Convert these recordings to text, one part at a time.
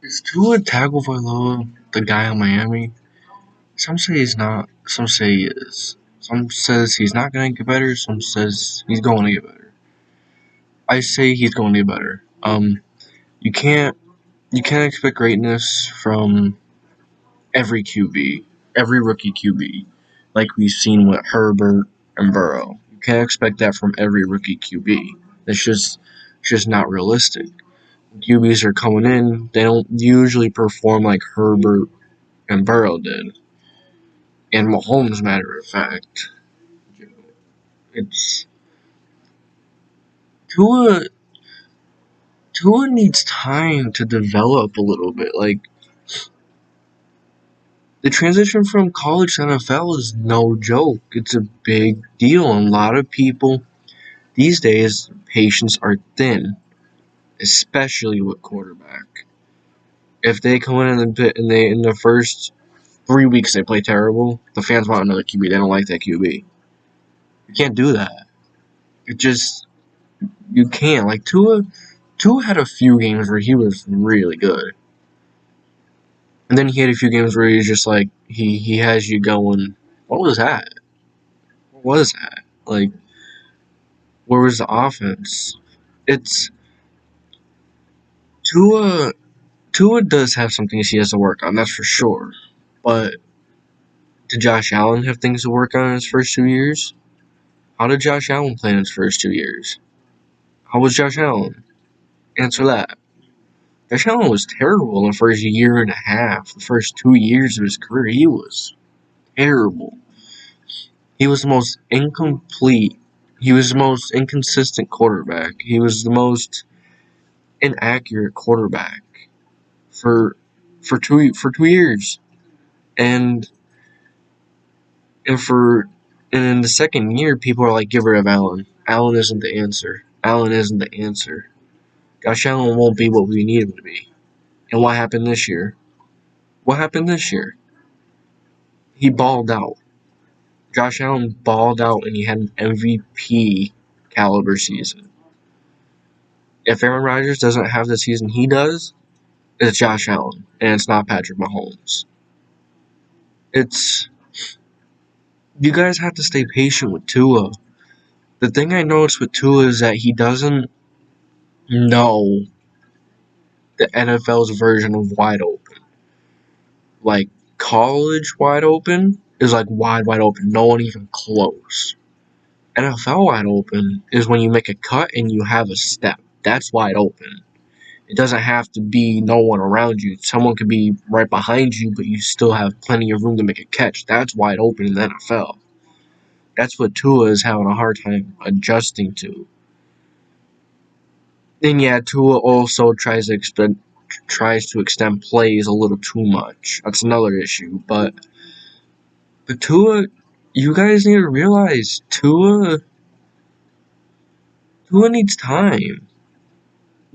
Is Tua Tagovailoa the guy in Miami? Some say he's not. Some say he is. Some says he's not going to get better. Some says he's going to get better. I say he's going to get better. You can't expect greatness from every QB, every rookie QB, like we've seen with Herbert and Burrow. You can't expect that from every rookie QB. It's just not realistic. QBs are coming in, they don't usually perform like Herbert and Burrow did. And Mahomes, matter of fact, it's Tua. Tua needs time to develop a little bit. Like the transition from college to NFL is no joke. It's a big deal. And a lot of people these days, patience are thin, especially with quarterback. If they come in and they in the first 3 weeks they play terrible, the fans want another QB. They don't like that QB. You can't do that. It just you can't. Like Tua had a few games where he was really good. And then he had a few games where he's just like he has you going, what was that? What was that? Like, where was the offense? It's Tua Tua does have some things he has to work on, that's for sure. But did Josh Allen have things to work on in his first 2 years? How did Josh Allen play in his first 2 years? How was Josh Allen? Answer that. Josh Allen was terrible in the first year and a half. The first 2 years of his career, he was terrible. He was the most incomplete. He was the most inconsistent quarterback. He was the most inaccurate quarterback for for 2 years. And and in the second year, people are like, "Get rid of Allen. Allen isn't the answer. Allen isn't the answer. Josh Allen won't be what we need him to be." And what happened this year? What happened this year? He balled out. Josh Allen balled out, and he had an MVP caliber season. If Aaron Rodgers doesn't have the season he does, it's Josh Allen, and it's not Patrick Mahomes. It's You guys have to stay patient with Tua. The thing I noticed with Tua is that he doesn't know the NFL's version of wide open. Like college wide open is like wide open, no one even close. NFL wide open is when you make a cut and you have a step. That's wide open. It doesn't have to be no one around you. Someone could be right behind you, but you still have plenty of room to make a catch. That's wide open in the NFL. That's what Tua is having a hard time adjusting to. And yeah, Tua also tries to extend plays a little too much. That's another issue. But Tua, you guys need to realize Tua needs time.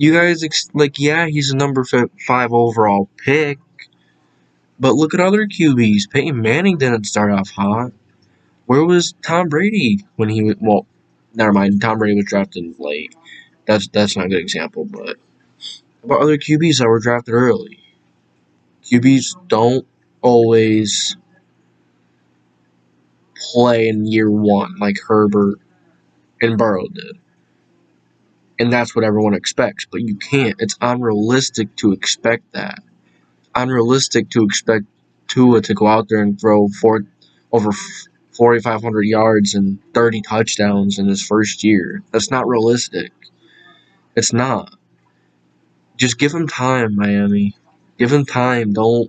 You guys yeah, he's a number 5 overall pick, but look at other QBs. Peyton Manning didn't start off hot. Where was Tom Brady when he was? Well, never mind. Tom Brady was drafted late. That's not a good example. But about other QBs that were drafted early, QBs don't always play in year one like Herbert and Burrow did. And that's what everyone expects. But you can't. It's unrealistic to expect that. Unrealistic to expect Tua to go out there and throw over 4,500 yards and 30 touchdowns in his first year. That's not realistic. It's not. Just give him time, Miami. Give him time. Don't.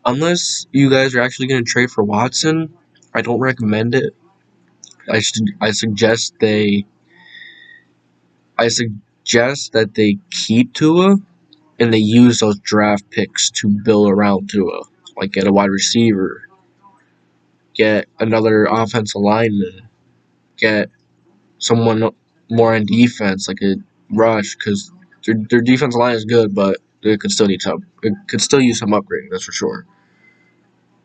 Unless you guys are actually going to trade for Watson, I don't recommend it. I suggest they keep Tua and they use those draft picks to build around Tua. Like get a wide receiver, get another offensive lineman, get someone more on defense, like a rush, because their defensive line is good, but it could still use some upgrading. That's for sure.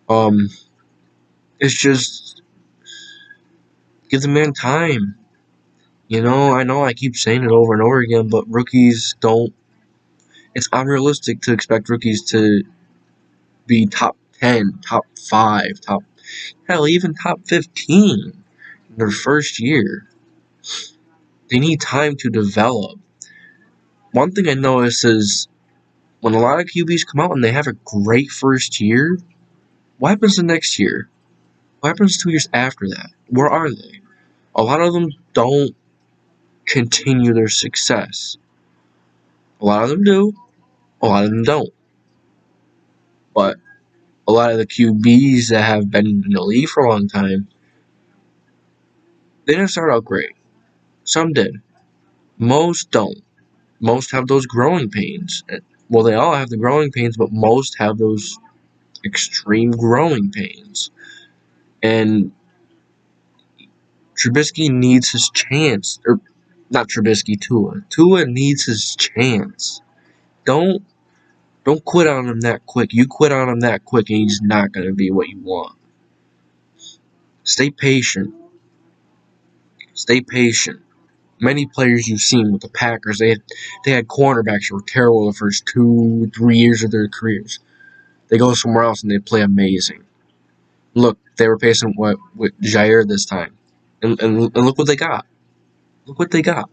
Um, it's just give the man time. I know I keep saying it over and over again, but rookies don't. It's unrealistic to expect rookies to be top 10, top 5, hell, even top 15 in their first year. They need time to develop. One thing I notice is when a lot of QBs come out and they have a great first year, what happens the next year? What happens 2 years after that? Where are they? A lot of them don't continue their success. A lot of them do, a lot of them don't. But a lot of the QBs that have been in the league for a long time, they didn't start out great. Some did. Most don't. Most have those growing pains. Well, they all have the growing pains, but most have those extreme growing pains. And Trubisky needs his chance. Or not Trubisky, Tua. Tua needs his chance. Don't quit on him that quick. You quit on him that quick and he's not gonna be what you want. Stay patient. Stay patient. Many players you've seen with the Packers, they had cornerbacks that were terrible the first 2-3 years of their careers. They go somewhere else and they play amazing. Look, they were facing with Jair this time, and look what they got. Look what they got.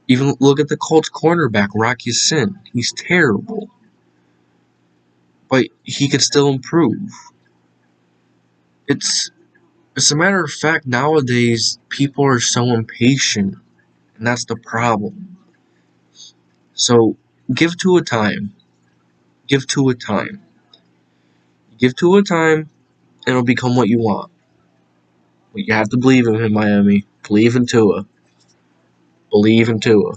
Even look at the Colts cornerback, Rocky Sin. He's terrible, but he could still improve. It's a matter of fact, nowadays people are so impatient, and that's the problem. So give Tua time. Give Tua time. Give Tua time, and it'll become what you want. But you have to believe in him, Miami. Believe in Tua. Believe in Tua.